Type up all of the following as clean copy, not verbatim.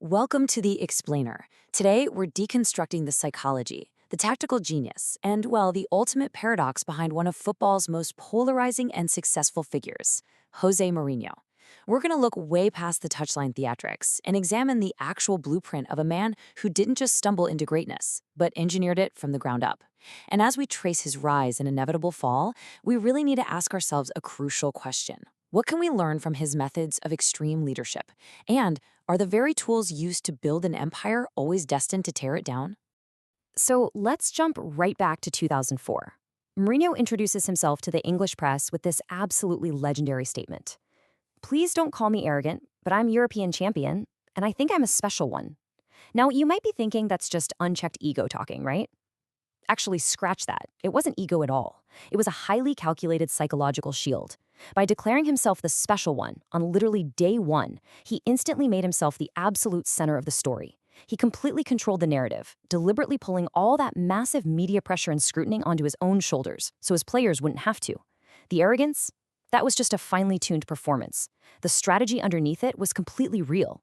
Welcome to The Explainer. Today, we're deconstructing the psychology, the tactical genius, and, well, the ultimate paradox behind one of football's most polarizing and successful figures, José Mourinho. We're going to look way past the touchline theatrics and examine the actual blueprint of a man who didn't just stumble into greatness, but engineered it from the ground up. And as we trace his rise and inevitable fall, we really need to ask ourselves a crucial question. What can we learn from his methods of extreme leadership? And are the very tools used to build an empire always destined to tear it down? So let's jump right back to 2004. Mourinho introduces himself to the English press with this absolutely legendary statement. Please don't call me arrogant, but I'm European champion, and I think I'm a special one. Now, you might be thinking that's just unchecked ego talking, right? Actually, scratch that. It wasn't ego at all. It was a highly calculated psychological shield. By declaring himself the special one on literally day one, he instantly made himself the absolute center of the story. He completely controlled the narrative, deliberately pulling all that massive media pressure and scrutiny onto his own shoulders so his players wouldn't have to. The arrogance? That was just a finely tuned performance. The strategy underneath it was completely real.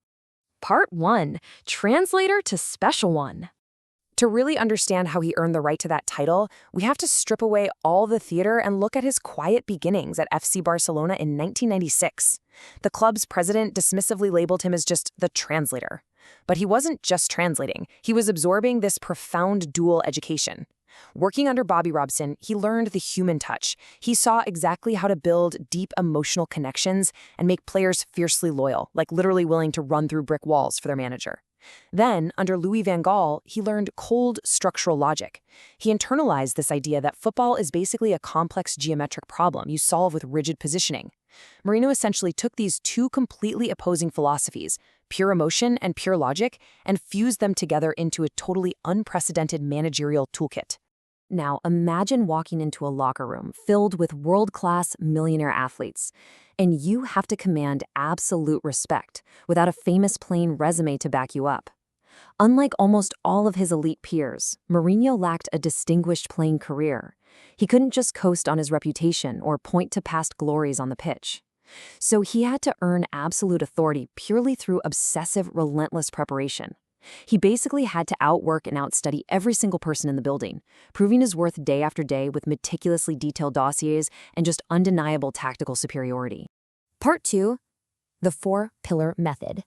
Part 1. Translator to Special One. To really understand how he earned the right to that title, we have to strip away all the theater and look at his quiet beginnings at FC Barcelona in 1996. The club's president dismissively labeled him as just the translator. But he wasn't just translating, he was absorbing this profound dual education. Working under Bobby Robson, he learned the human touch. He saw exactly how to build deep emotional connections and make players fiercely loyal, like literally willing to run through brick walls for their manager. Then, under Louis van Gaal, he learned cold structural logic. He internalized this idea that football is basically a complex geometric problem you solve with rigid positioning. Mourinho essentially took these two completely opposing philosophies, pure emotion and pure logic, and fused them together into a totally unprecedented managerial toolkit. Now, imagine walking into a locker room filled with world-class millionaire athletes, and you have to command absolute respect without a famous plain resume to back you up. Unlike almost all of his elite peers, Mourinho lacked a distinguished playing career. He couldn't just coast on his reputation or point to past glories on the pitch. So he had to earn absolute authority purely through obsessive, relentless preparation. He basically had to outwork and outstudy every single person in the building, proving his worth day after day with meticulously detailed dossiers and just undeniable tactical superiority. Part 2. The four-pillar method.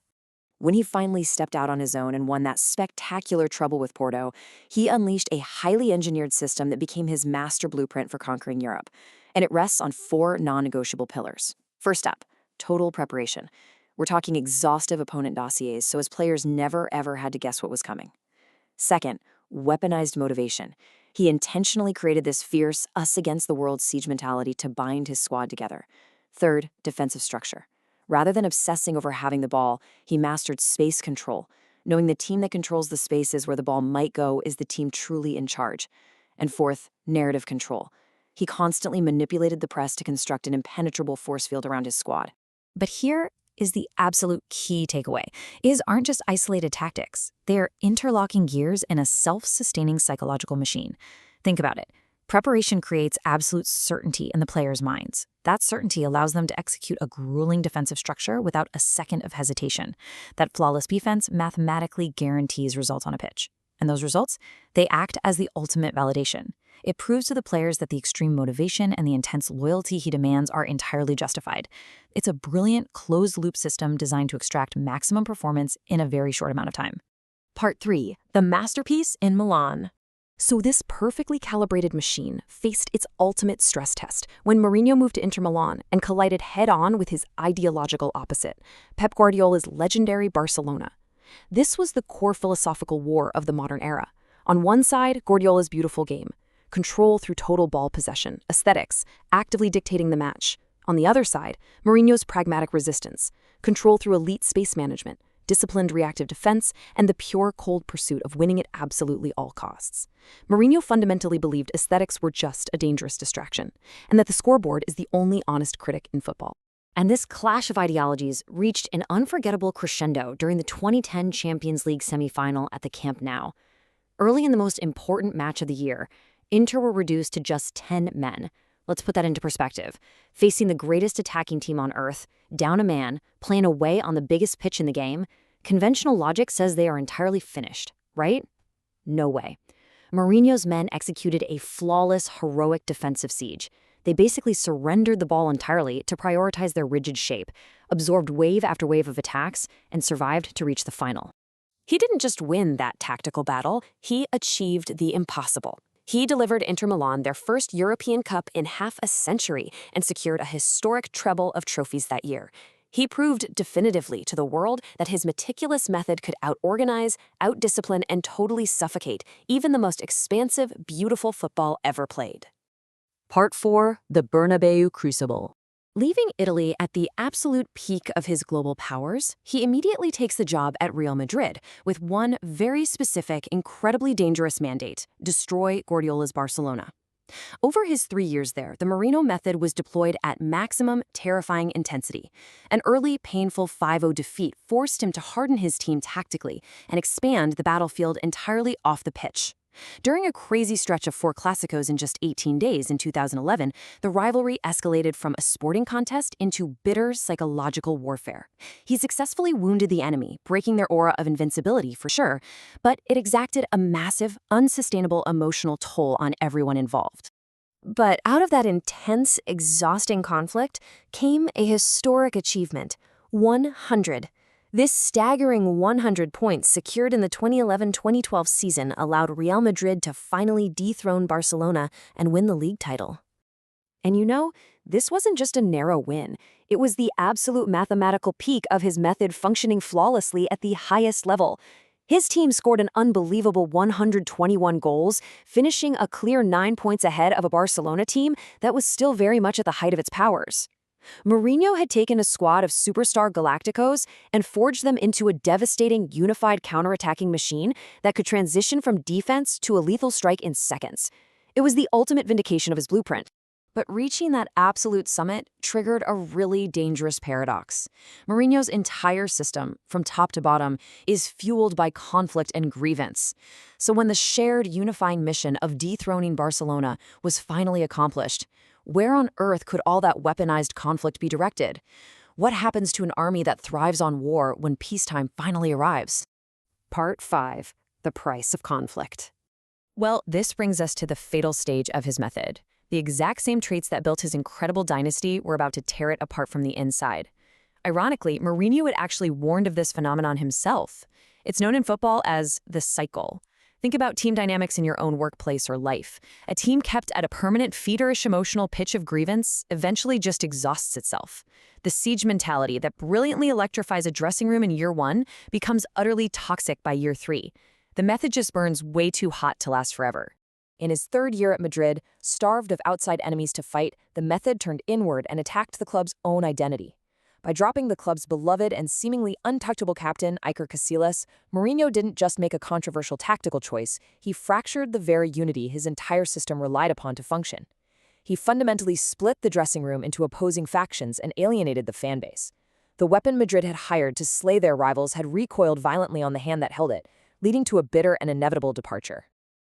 When he finally stepped out on his own and won that spectacular treble with Porto, he unleashed a highly engineered system that became his master blueprint for conquering Europe. And it rests on four non-negotiable pillars. First up, total preparation. We're talking exhaustive opponent dossiers, so his players never ever had to guess what was coming. Second, weaponized motivation. He intentionally created this fierce, us-against-the-world siege mentality to bind his squad together. Third, defensive structure. Rather than obsessing over having the ball, he mastered space control, knowing the team that controls the spaces where the ball might go is the team truly in charge. And fourth, narrative control. He constantly manipulated the press to construct an impenetrable force field around his squad. But here is the absolute key takeaway. His aren't just isolated tactics. They're interlocking gears in a self-sustaining psychological machine. Think about it. Preparation creates absolute certainty in the players' minds. That certainty allows them to execute a grueling defensive structure without a second of hesitation. That flawless defense mathematically guarantees results on a pitch. And those results, they act as the ultimate validation. It proves to the players that the extreme motivation and the intense loyalty he demands are entirely justified. It's a brilliant, closed-loop system designed to extract maximum performance in a very short amount of time. Part 3. The Masterpiece in Milan. So this perfectly calibrated machine faced its ultimate stress test when Mourinho moved to Inter Milan and collided head-on with his ideological opposite, Pep Guardiola's legendary Barcelona. This was the core philosophical war of the modern era. On one side, Guardiola's beautiful game, control through total ball possession, aesthetics, actively dictating the match. On the other side, Mourinho's pragmatic resistance, control through elite space management, disciplined reactive defense, and the pure cold pursuit of winning at absolutely all costs. Mourinho fundamentally believed aesthetics were just a dangerous distraction, and that the scoreboard is the only honest critic in football. And this clash of ideologies reached an unforgettable crescendo during the 2010 Champions League semifinal at the Camp Nou. Early in the most important match of the year, Inter were reduced to just 10 men. Let's put that into perspective. Facing the greatest attacking team on earth, down a man, playing away on the biggest pitch in the game, Conventional logic says they are entirely finished, right? No way. Mourinho's men executed a flawless, heroic defensive siege. They basically surrendered the ball entirely to prioritize their rigid shape, absorbed wave after wave of attacks, and survived to reach the final. He didn't just win that tactical battle, he achieved the impossible. He delivered Inter Milan their first European Cup in half a century and secured a historic treble of trophies that year. He proved definitively to the world that his meticulous method could out-organize, out-discipline, and totally suffocate even the most expansive, beautiful football ever played. Part 4. The Bernabeu Crucible. Leaving Italy at the absolute peak of his global powers, he immediately takes the job at Real Madrid with one very specific, incredibly dangerous mandate: destroy Guardiola's Barcelona. Over his 3 years there, the Mourinho method was deployed at maximum, terrifying intensity. An early, painful 5-0 defeat forced him to harden his team tactically and expand the battlefield entirely off the pitch. During a crazy stretch of 4 Clásicos in just 18 days in 2011, the rivalry escalated from a sporting contest into bitter psychological warfare. He successfully wounded the enemy, breaking their aura of invincibility for sure, but it exacted a massive, unsustainable emotional toll on everyone involved. But out of that intense, exhausting conflict came a historic achievement: 100. This staggering 100 points secured in the 2011-2012 season allowed Real Madrid to finally dethrone Barcelona and win the league title. And you know, this wasn't just a narrow win. It was the absolute mathematical peak of his method functioning flawlessly at the highest level. His team scored an unbelievable 121 goals, finishing a clear 9 points ahead of a Barcelona team that was still very much at the height of its powers. Mourinho had taken a squad of superstar Galacticos and forged them into a devastating, unified counterattacking machine that could transition from defense to a lethal strike in seconds. It was the ultimate vindication of his blueprint. But reaching that absolute summit triggered a really dangerous paradox. Mourinho's entire system, from top to bottom, is fueled by conflict and grievance. So when the shared unifying mission of dethroning Barcelona was finally accomplished, where on earth could all that weaponized conflict be directed? What happens to an army that thrives on war when peacetime finally arrives? Part 5. The Price of Conflict. Well, this brings us to the fatal stage of his method. The exact same traits that built his incredible dynasty were about to tear it apart from the inside. Ironically, Mourinho had actually warned of this phenomenon himself. It's known in football as the cycle. Think about team dynamics in your own workplace or life. A team kept at a permanent feverish emotional pitch of grievance eventually just exhausts itself. The siege mentality that brilliantly electrifies a dressing room in year 1 becomes utterly toxic by year 3. The method just burns way too hot to last forever. In his 3rd year at Madrid, starved of outside enemies to fight, the method turned inward and attacked the club's own identity. By dropping the club's beloved and seemingly untouchable captain, Iker Casillas, Mourinho didn't just make a controversial tactical choice, he fractured the very unity his entire system relied upon to function. He fundamentally split the dressing room into opposing factions and alienated the fan base. The weapon Madrid had hired to slay their rivals had recoiled violently on the hand that held it, leading to a bitter and inevitable departure.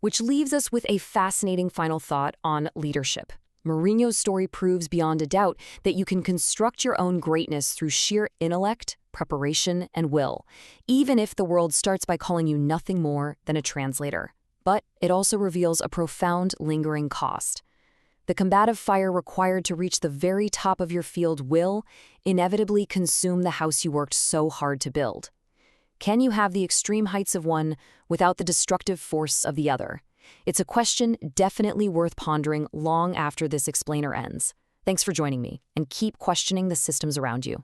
Which leaves us with a fascinating final thought on leadership. Mourinho's story proves beyond a doubt that you can construct your own greatness through sheer intellect, preparation, and will, even if the world starts by calling you nothing more than a translator. But it also reveals a profound, lingering cost. The combative fire required to reach the very top of your field will inevitably consume the house you worked so hard to build. Can you have the extreme heights of one without the destructive force of the other? It's a question definitely worth pondering long after this explainer ends. Thanks for joining me, and keep questioning the systems around you.